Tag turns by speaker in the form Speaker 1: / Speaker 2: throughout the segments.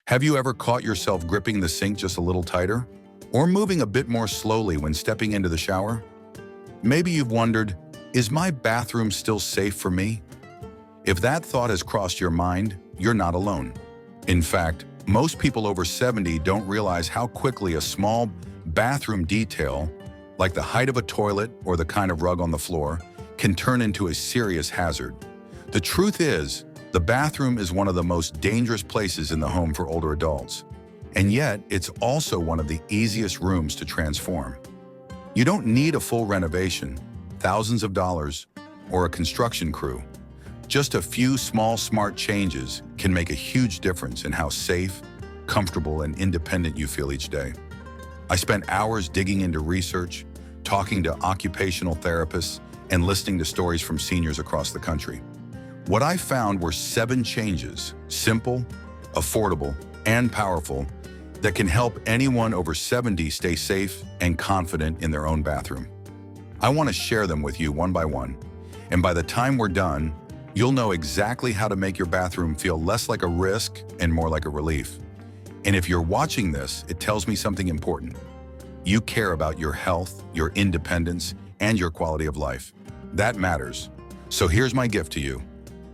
Speaker 1: Have you ever caught yourself gripping the sink just a little tighter? Or moving a bit more slowly when stepping into the shower? Maybe you've wondered, is my bathroom still safe for me? If that thought has crossed your mind, you're not alone. In fact, most people over 70 don't realize how quickly a small bathroom detail, like the height of a toilet or the kind of rug on the floor, can turn into a serious hazard. The truth is, the bathroom is one of the most dangerous places in the home for older adults. And yet, it's also one of the easiest rooms to transform. You don't need a full renovation, thousands of dollars, or a construction crew. Just a few small, smart changes can make a huge difference in how safe, comfortable, and independent you feel each day. I spent hours digging into research, talking to occupational therapists, and listening to stories from seniors across the country. What I found were 7 changes, simple, affordable, and powerful, that can help anyone over 70 stay safe and confident in their own bathroom. I want to share them with you one by one, and by the time we're done, you'll know exactly how to make your bathroom feel less like a risk and more like a relief. And if you're watching this, it tells me something important. You care about your health, your independence, and your quality of life. That matters. So here's my gift to you.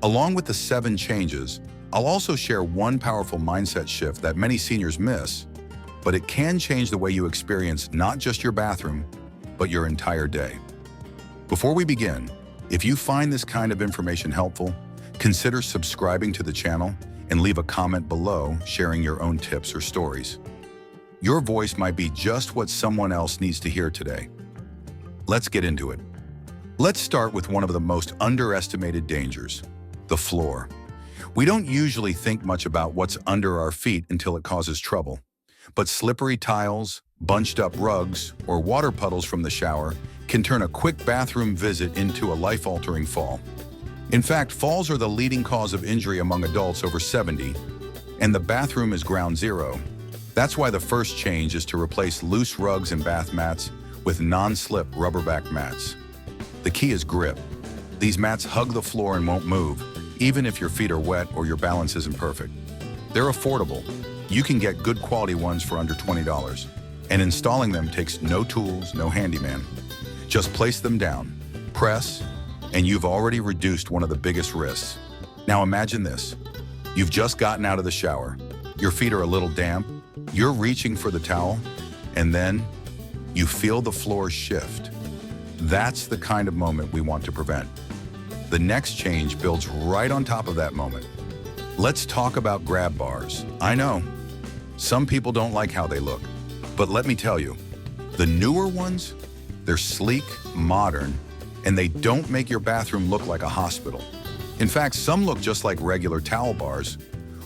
Speaker 1: Along with the 7 changes, I'll also share one powerful mindset shift that many seniors miss, but it can change the way you experience not just your bathroom, but your entire day. Before we begin, if you find this kind of information helpful, consider subscribing to the channel and leave a comment below sharing your own tips or stories. Your voice might be just what someone else needs to hear today. Let's get into it. Let's start with one of the most underestimated dangers, the floor. We don't usually think much about what's under our feet until it causes trouble. But slippery tiles, bunched up rugs, or water puddles from the shower can turn a quick bathroom visit into a life-altering fall. In fact, falls are the leading cause of injury among adults over 70, and the bathroom is ground zero. That's why the first change is to replace loose rugs and bath mats with non-slip rubber-back mats. The key is grip. These mats hug the floor and won't move, even if your feet are wet or your balance isn't perfect. They're affordable. You can get good quality ones for under $20, and installing them takes no tools, no handyman. Just place them down, press, and you've already reduced one of the biggest risks. Now imagine this. You've just gotten out of the shower. Your feet are a little damp. You're reaching for the towel, and then you feel the floor shift. That's the kind of moment we want to prevent. The next change builds right on top of that moment. Let's talk about grab bars. I know, some people don't like how they look, but let me tell you, the newer ones, they're sleek, modern, and they don't make your bathroom look like a hospital. In fact, some look just like regular towel bars,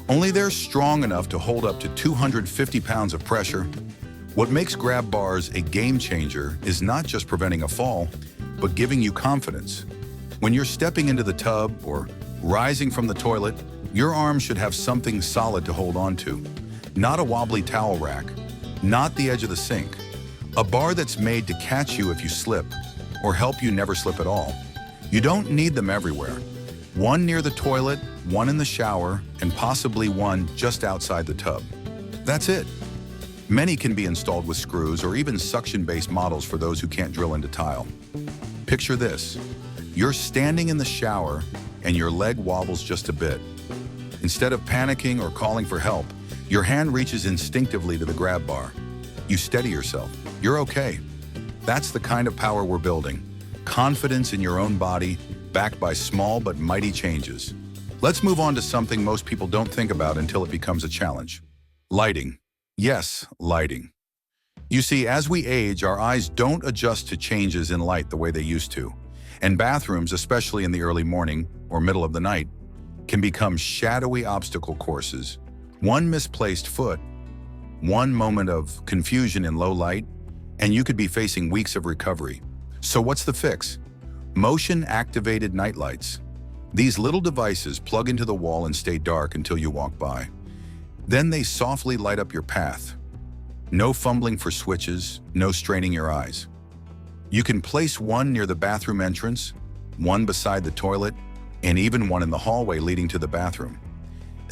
Speaker 1: only they're strong enough to hold up to 250 pounds of pressure. What makes grab bars a game changer is not just preventing a fall, but giving you confidence. When you're stepping into the tub or rising from the toilet, your arms should have something solid to hold on to. Not a wobbly towel rack, not the edge of the sink. A bar that's made to catch you if you slip, or help you never slip at all. You don't need them everywhere. One near the toilet, one in the shower, and possibly one just outside the tub. That's it. Many can be installed with screws or even suction-based models for those who can't drill into tile. Picture this. You're standing in the shower and your leg wobbles just a bit. Instead of panicking or calling for help, your hand reaches instinctively to the grab bar. You steady yourself. You're okay. That's the kind of power we're building. Confidence in your own body, backed by small but mighty changes. Let's move on to something most people don't think about until it becomes a challenge. Lighting. Yes, lighting. You see, as we age, our eyes don't adjust to changes in light the way they used to. And bathrooms, especially in the early morning or middle of the night, can become shadowy obstacle courses. One misplaced foot, one moment of confusion in low light, and you could be facing weeks of recovery. So what's the fix? Motion-activated nightlights. These little devices plug into the wall and stay dark until you walk by. Then they softly light up your path. No fumbling for switches, no straining your eyes. You can place one near the bathroom entrance, one beside the toilet, and even one in the hallway leading to the bathroom.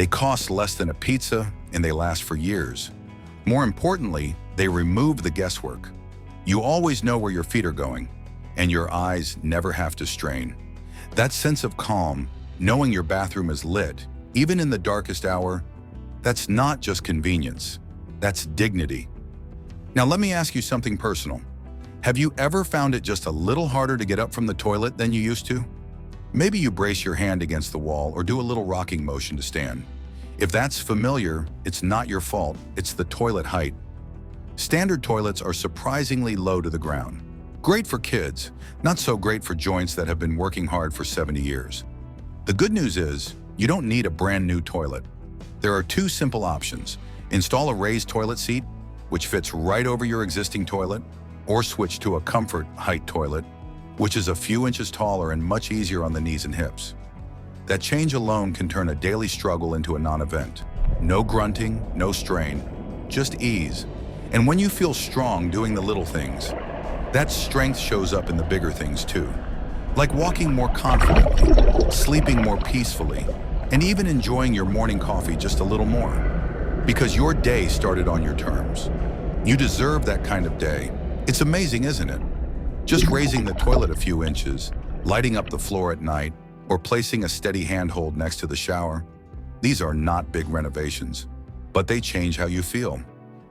Speaker 1: They cost less than a pizza and they last for years. More importantly, they remove the guesswork. You always know where your feet are going, and your eyes never have to strain. That sense of calm, knowing your bathroom is lit, even in the darkest hour, that's not just convenience, that's dignity. Now let me ask you something personal. Have you ever found it just a little harder to get up from the toilet than you used to? Maybe you brace your hand against the wall or do a little rocking motion to stand. If that's familiar, it's not your fault, it's the toilet height. Standard toilets are surprisingly low to the ground. Great for kids, not so great for joints that have been working hard for 70 years. The good news is, you don't need a brand new toilet. There are two simple options. Install a raised toilet seat, which fits right over your existing toilet, or switch to a comfort height toilet, which is a few inches taller and much easier on the knees and hips. That change alone can turn a daily struggle into a non-event. No grunting, no strain, just ease. And when you feel strong doing the little things, that strength shows up in the bigger things too. Like walking more confidently, sleeping more peacefully, and even enjoying your morning coffee just a little more. Because your day started on your terms. You deserve that kind of day. It's amazing, isn't it? Just raising the toilet a few inches, lighting up the floor at night, or placing a steady handhold next to the shower. These are not big renovations, but they change how you feel.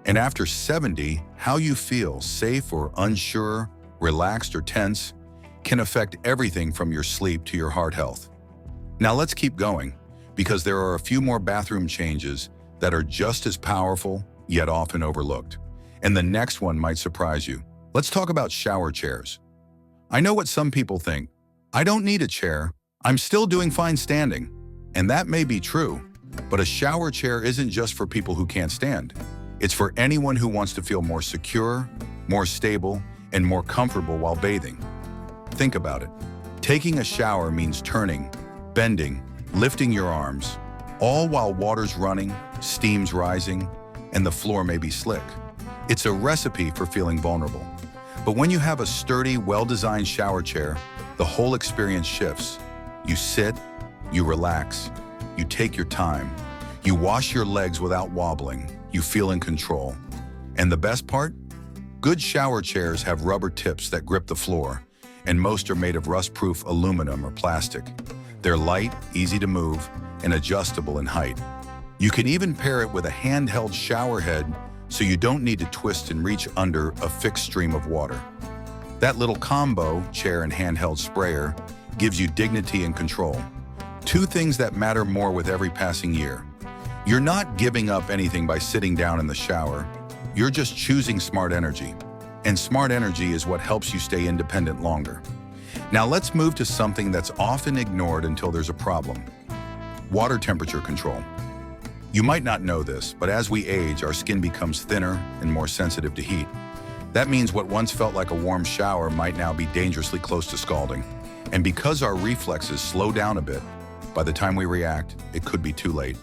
Speaker 1: And after 70, how you feel, safe or unsure, relaxed or tense, can affect everything from your sleep to your heart health. Now let's keep going, because there are a few more bathroom changes that are just as powerful, yet often overlooked. And the next one might surprise you. Let's talk about shower chairs. I know what some people think. I don't need a chair. I'm still doing fine standing. And that may be true, but a shower chair isn't just for people who can't stand. It's for anyone who wants to feel more secure, more stable, and more comfortable while bathing. Think about it. Taking a shower means turning, bending, lifting your arms, all while water's running, steam's rising, and the floor may be slick. It's a recipe for feeling vulnerable. But when you have a sturdy, well-designed shower chair, the whole experience shifts. You sit, you relax, you take your time, you wash your legs without wobbling, you feel in control. And the best part? Good shower chairs have rubber tips that grip the floor, and most are made of rust-proof aluminum or plastic. They're light, easy to move, and adjustable in height. You can even pair it with a handheld shower head so you don't need to twist and reach under a fixed stream of water. That little combo, chair and handheld sprayer, gives you dignity and control. Two things that matter more with every passing year. You're not giving up anything by sitting down in the shower. You're just choosing smart energy. And smart energy is what helps you stay independent longer. Now let's move to something that's often ignored until there's a problem. Water temperature control. You might not know this, but as we age, our skin becomes thinner and more sensitive to heat. That means what once felt like a warm shower might now be dangerously close to scalding. And because our reflexes slow down a bit, by the time we react, it could be too late.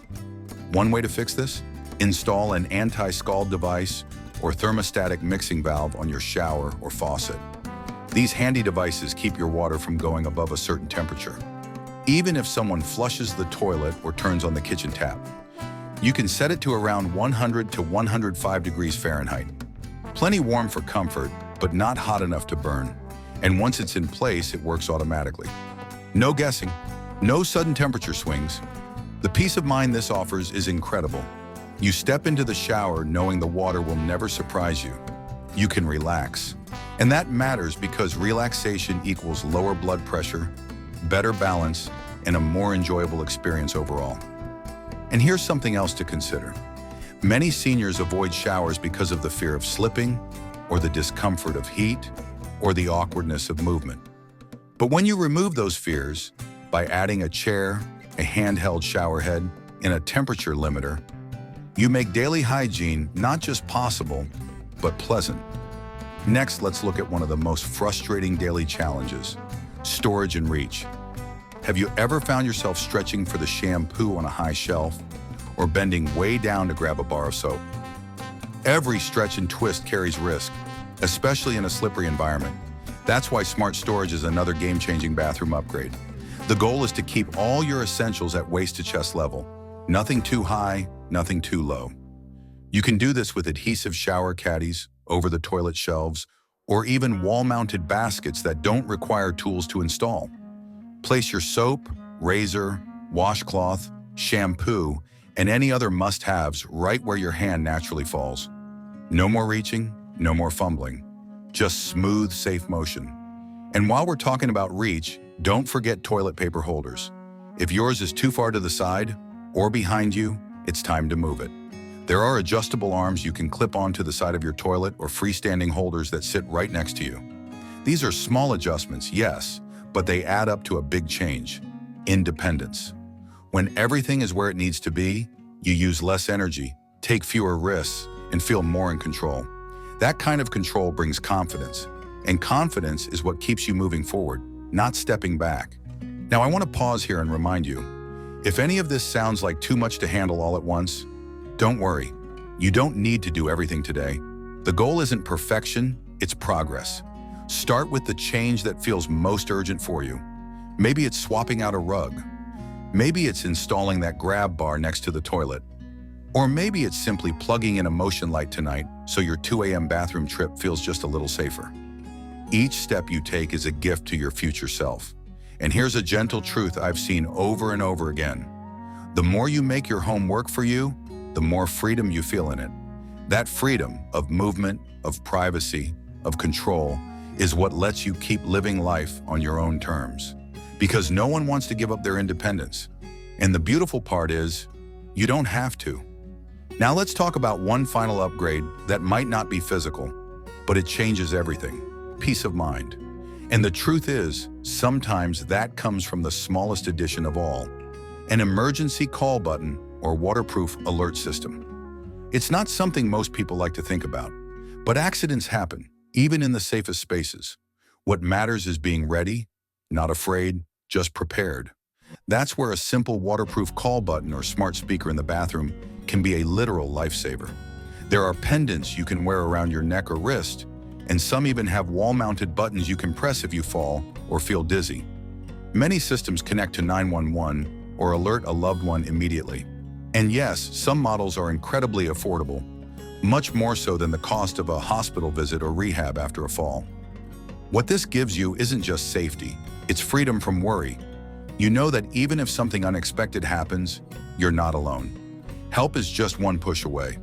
Speaker 1: One way to fix this? Install an anti-scald device or thermostatic mixing valve on your shower or faucet. These handy devices keep your water from going above a certain temperature. Even if someone flushes the toilet or turns on the kitchen tap, you can set it to around 100 to 105 degrees Fahrenheit. Plenty warm for comfort, but not hot enough to burn. And once it's in place, it works automatically. No guessing, no sudden temperature swings. The peace of mind this offers is incredible. You step into the shower knowing the water will never surprise you. You can relax. And that matters because relaxation equals lower blood pressure, better balance, and a more enjoyable experience overall. And here's something else to consider. Many seniors avoid showers because of the fear of slipping, or the discomfort of heat, or the awkwardness of movement. But when you remove those fears by adding a chair, a handheld shower head, and a temperature limiter, you make daily hygiene not just possible, but pleasant. Next, let's look at one of the most frustrating daily challenges, storage and reach. Have you ever found yourself stretching for the shampoo on a high shelf or bending way down to grab a bar of soap? Every stretch and twist carries risk, especially in a slippery environment. That's why smart storage is another game-changing bathroom upgrade. The goal is to keep all your essentials at waist-to-chest level. Nothing too high, nothing too low. You can do this with adhesive shower caddies, over-the-toilet shelves, or even wall-mounted baskets that don't require tools to install. Place your soap, razor, washcloth, shampoo, and any other must-haves right where your hand naturally falls. No more reaching, no more fumbling. Just smooth, safe motion. And while we're talking about reach, don't forget toilet paper holders. If yours is too far to the side or behind you, it's time to move it. There are adjustable arms you can clip onto the side of your toilet or freestanding holders that sit right next to you. These are small adjustments, yes, but they add up to a big change: independence. When everything is where it needs to be, you use less energy, take fewer risks, and feel more in control. That kind of control brings confidence, and confidence is what keeps you moving forward, not stepping back. Now, I want to pause here and remind you, if any of this sounds like too much to handle all at once, don't worry. You don't need to do everything today. The goal isn't perfection, it's progress. Start with the change that feels most urgent for you. Maybe it's swapping out a rug. Maybe it's installing that grab bar next to the toilet. Or maybe it's simply plugging in a motion light tonight so your 2 a.m. bathroom trip feels just a little safer. Each step you take is a gift to your future self. And here's a gentle truth I've seen over and over again. The more you make your home work for you, the more freedom you feel in it. That freedom of movement, of privacy, of control is what lets you keep living life on your own terms. Because no one wants to give up their independence. And the beautiful part is, you don't have to. Now let's talk about one final upgrade that might not be physical, but it changes everything: peace of mind. And the truth is, sometimes that comes from the smallest addition of all: an emergency call button or waterproof alert system. It's not something most people like to think about, but accidents happen, even in the safest spaces. What matters is being ready, not afraid, just prepared. That's where a simple waterproof call button or smart speaker in the bathroom can be a literal lifesaver. There are pendants you can wear around your neck or wrist, and some even have wall-mounted buttons you can press if you fall or feel dizzy. Many systems connect to 911 or alert a loved one immediately. And yes, some models are incredibly affordable, much more so than the cost of a hospital visit or rehab after a fall. What this gives you isn't just safety, it's freedom from worry. You know that even if something unexpected happens, you're not alone. Help is just one push away.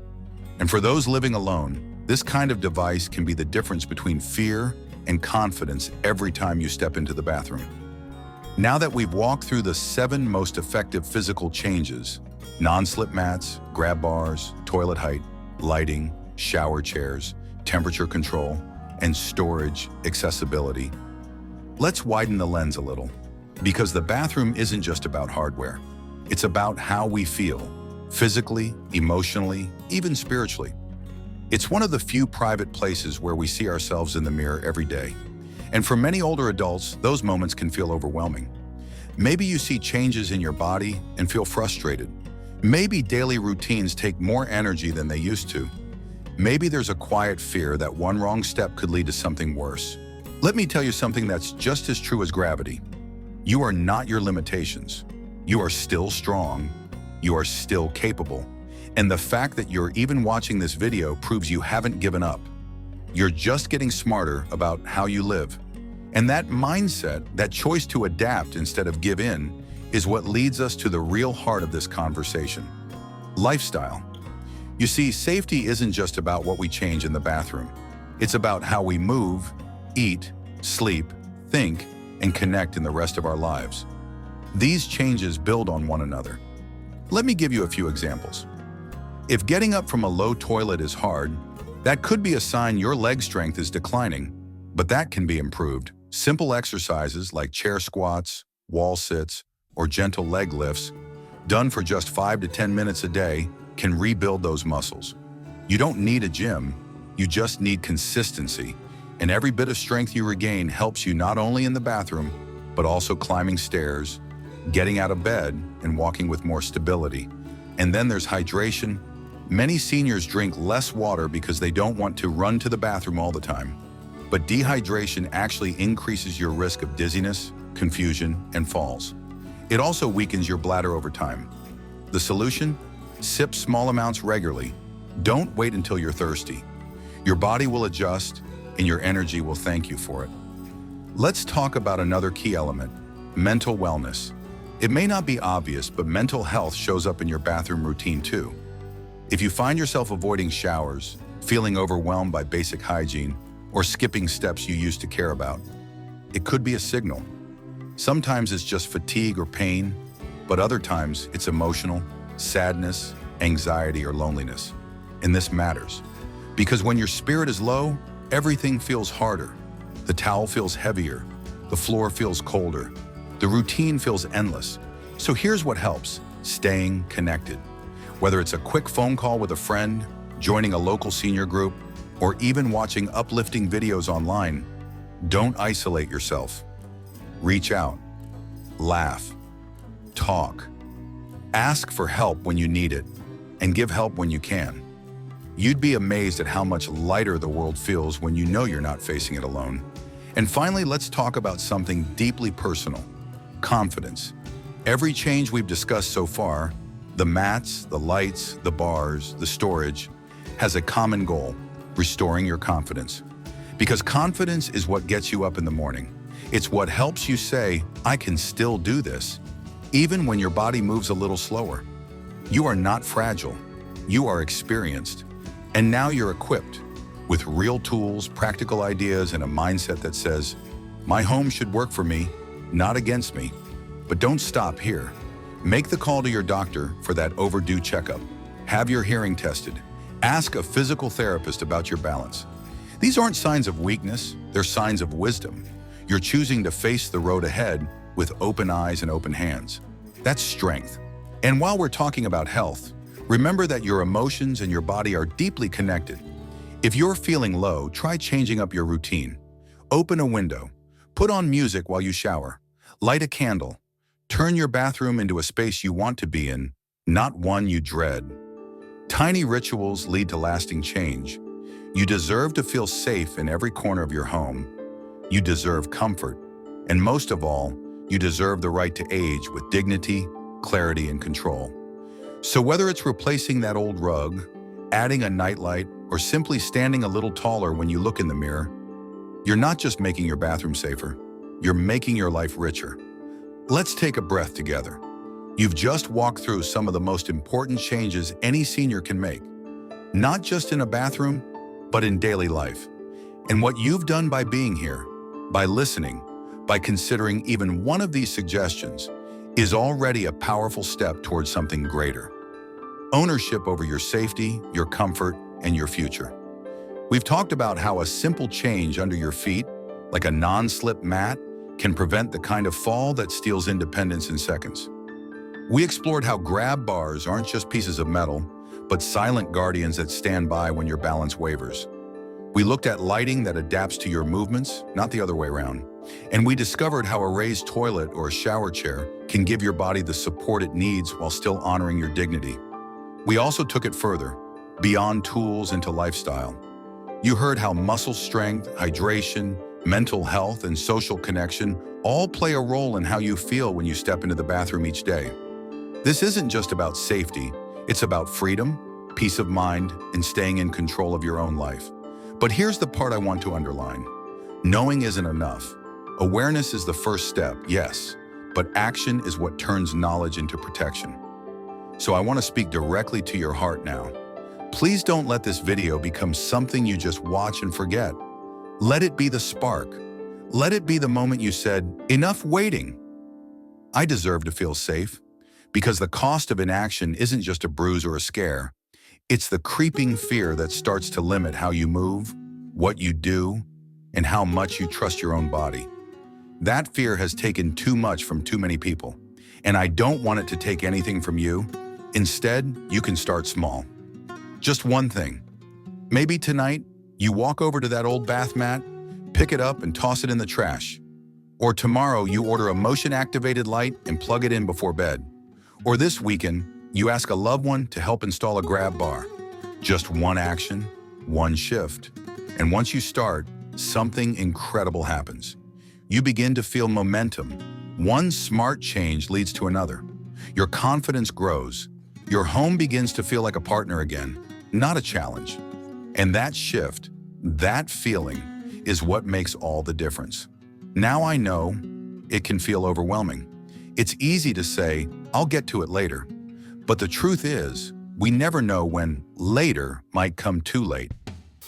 Speaker 1: And for those living alone, this kind of device can be the difference between fear and confidence every time you step into the bathroom. Now that we've walked through the 7 most effective physical changes: non-slip mats, grab bars, toilet height, lighting, shower chairs, temperature control, and storage accessibility, let's widen the lens a little. Because the bathroom isn't just about hardware. It's about how we feel, physically, emotionally, even spiritually. It's one of the few private places where we see ourselves in the mirror every day. And for many older adults, those moments can feel overwhelming. Maybe you see changes in your body and feel frustrated. Maybe daily routines take more energy than they used to. Maybe there's a quiet fear that one wrong step could lead to something worse. Let me tell you something that's just as true as gravity. You are not your limitations. You are still strong. You are still capable. And the fact that you're even watching this video proves you haven't given up. You're just getting smarter about how you live. And that mindset, that choice to adapt instead of give in, is what leads us to the real heart of this conversation: lifestyle. You see, safety isn't just about what we change in the bathroom. It's about how we move, eat, sleep, think, and connect in the rest of our lives. These changes build on one another. Let me give you a few examples. If getting up from a low toilet is hard, that could be a sign your leg strength is declining, but that can be improved. Simple exercises like chair squats, wall sits, or gentle leg lifts, done for just 5 to 10 minutes a day, can rebuild those muscles. You don't need a gym, you just need consistency, and every bit of strength you regain helps you not only in the bathroom, but also climbing stairs, getting out of bed, and walking with more stability. And then there's hydration. Many seniors drink less water because they don't want to run to the bathroom all the time. But dehydration actually increases your risk of dizziness, confusion, and falls. It also weakens your bladder over time. The solution? Sip small amounts regularly. Don't wait until you're thirsty. Your body will adjust, and your energy will thank you for it. Let's talk about another key element, mental wellness. It may not be obvious, but mental health shows up in your bathroom routine too. If you find yourself avoiding showers, feeling overwhelmed by basic hygiene, or skipping steps you used to care about, it could be a signal. Sometimes it's just fatigue or pain, but other times it's emotional, sadness, anxiety, or loneliness. And this matters, because when your spirit is low, everything feels harder. The towel feels heavier, the floor feels colder, the routine feels endless. So here's what helps: staying connected. Whether it's a quick phone call with a friend, joining a local senior group, or even watching uplifting videos online, don't isolate yourself. Reach out, laugh, talk, ask for help when you need it, and give help when you can. You'd be amazed at how much lighter the world feels when you know you're not facing it alone. And finally, let's talk about something deeply personal: confidence. Every change we've discussed so far, the mats, the lights, the bars, the storage, has a common goal: restoring your confidence. Because confidence is what gets you up in the morning. It's what helps you say, "I can still do this," even when your body moves a little slower. You are not fragile. You are experienced. And now you're equipped with real tools, practical ideas, and a mindset that says, "My home should work for me, not against me." But don't stop here. Make the call to your doctor for that overdue checkup. Have your hearing tested. Ask a physical therapist about your balance. These aren't signs of weakness, they're signs of wisdom. You're choosing to face the road ahead with open eyes and open hands. That's strength. And while we're talking about health, remember that your emotions and your body are deeply connected. If you're feeling low, try changing up your routine. Open a window, put on music while you shower, light a candle, turn your bathroom into a space you want to be in, not one you dread. Tiny rituals lead to lasting change. You deserve to feel safe in every corner of your home. You deserve comfort. And most of all, you deserve the right to age with dignity, clarity, and control. So whether it's replacing that old rug, adding a nightlight, or simply standing a little taller when you look in the mirror, you're not just making your bathroom safer, you're making your life richer. Let's take a breath together. You've just walked through some of the most important changes any senior can make, not just in a bathroom, but in daily life. And what you've done by being here, by listening, by considering even one of these suggestions, is already a powerful step towards something greater: ownership over your safety, your comfort, and your future. We've talked about how a simple change under your feet, like a non-slip mat, can prevent the kind of fall that steals independence in seconds. We explored how grab bars aren't just pieces of metal, but silent guardians that stand by when your balance wavers. We looked at lighting that adapts to your movements, not the other way around. And we discovered how a raised toilet or a shower chair can give your body the support it needs while still honoring your dignity. We also took it further, beyond tools into lifestyle. You heard how muscle strength, hydration, mental health, and social connection all play a role in how you feel when you step into the bathroom each day. This isn't just about safety, it's about freedom, peace of mind, and staying in control of your own life. But here's the part I want to underline. Knowing isn't enough. Awareness is the first step, yes, but action is what turns knowledge into protection. So I want to speak directly to your heart now. Please don't let this video become something you just watch and forget. Let it be the spark. Let it be the moment you said, "Enough waiting. I deserve to feel safe." Because the cost of inaction isn't just a bruise or a scare. It's the creeping fear that starts to limit how you move, what you do, and how much you trust your own body. That fear has taken too much from too many people, and I don't want it to take anything from you. Instead, you can start small. Just one thing. Maybe tonight, you walk over to that old bath mat, pick it up and toss it in the trash. Or tomorrow, you order a motion-activated light and plug it in before bed. Or this weekend, you ask a loved one to help install a grab bar. Just one action, one shift. And once you start, something incredible happens. You begin to feel momentum. One smart change leads to another. Your confidence grows. Your home begins to feel like a partner again, not a challenge. And that shift, that feeling, is what makes all the difference. Now I know it can feel overwhelming. It's easy to say, I'll get to it later. But the truth is, we never know when later might come too late.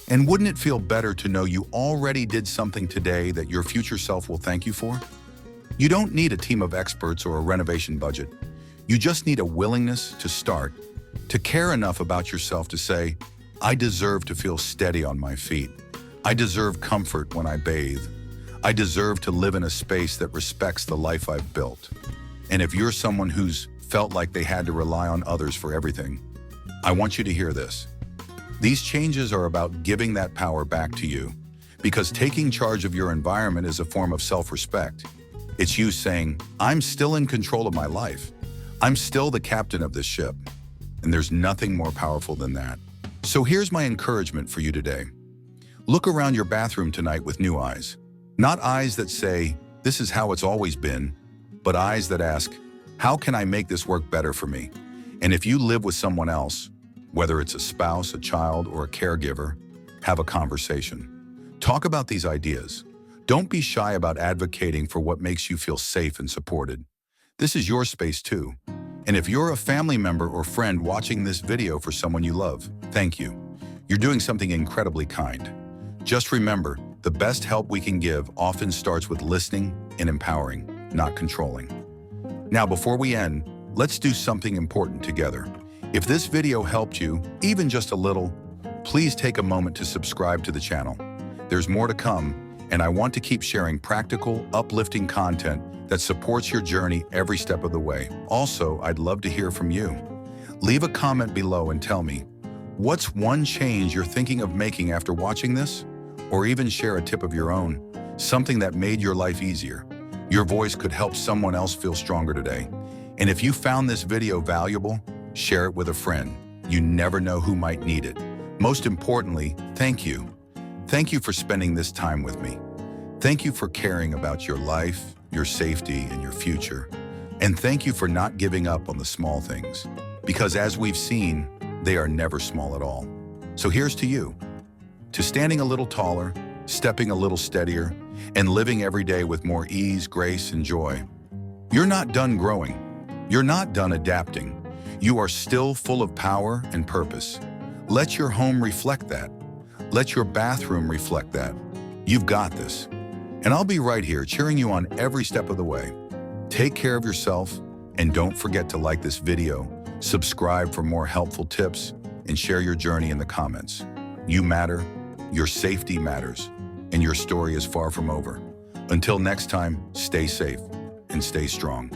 Speaker 1: And wouldn't it feel better to know you already did something today that your future self will thank you for? You don't need a team of experts or a renovation budget. You just need a willingness to start, to care enough about yourself to say, I deserve to feel steady on my feet. I deserve comfort when I bathe. I deserve to live in a space that respects the life I've built. And if you're someone who's felt like they had to rely on others for everything, I want you to hear this. These changes are about giving that power back to you, because taking charge of your environment is a form of self-respect. It's you saying, I'm still in control of my life. I'm still the captain of this ship. And there's nothing more powerful than that. So here's my encouragement for you today. Look around your bathroom tonight with new eyes. Not eyes that say, this is how it's always been, but eyes that ask, how can I make this work better for me? And if you live with someone else, whether it's a spouse, a child, or a caregiver, have a conversation. Talk about these ideas. Don't be shy about advocating for what makes you feel safe and supported. This is your space too. And if you're a family member or friend watching this video for someone you love, thank you. You're doing something incredibly kind. Just remember, the best help we can give often starts with listening and empowering, not controlling. Now, before we end, let's do something important together. If this video helped you, even just a little, please take a moment to subscribe to the channel. There's more to come, and I want to keep sharing practical, uplifting content that supports your journey every step of the way. Also, I'd love to hear from you. Leave a comment below and tell me, what's one change you're thinking of making after watching this? Or even share a tip of your own, something that made your life easier. Your voice could help someone else feel stronger today. And if you found this video valuable, share it with a friend. You never know who might need it. Most importantly, thank you. Thank you for spending this time with me. Thank you for caring about your life, your safety, and your future. And thank you for not giving up on the small things, because as we've seen, they are never small at all. So here's to you, to standing a little taller, stepping a little steadier, and living every day with more ease, grace, and joy. You're not done growing. You're not done adapting. You are still full of power and purpose. Let your home reflect that. Let your bathroom reflect that. You've got this. And I'll be right here cheering you on every step of the way. Take care of yourself, and don't forget to like this video, subscribe for more helpful tips, and share your journey in the comments. You matter, your safety matters, and your story is far from over. Until next time, stay safe and stay strong.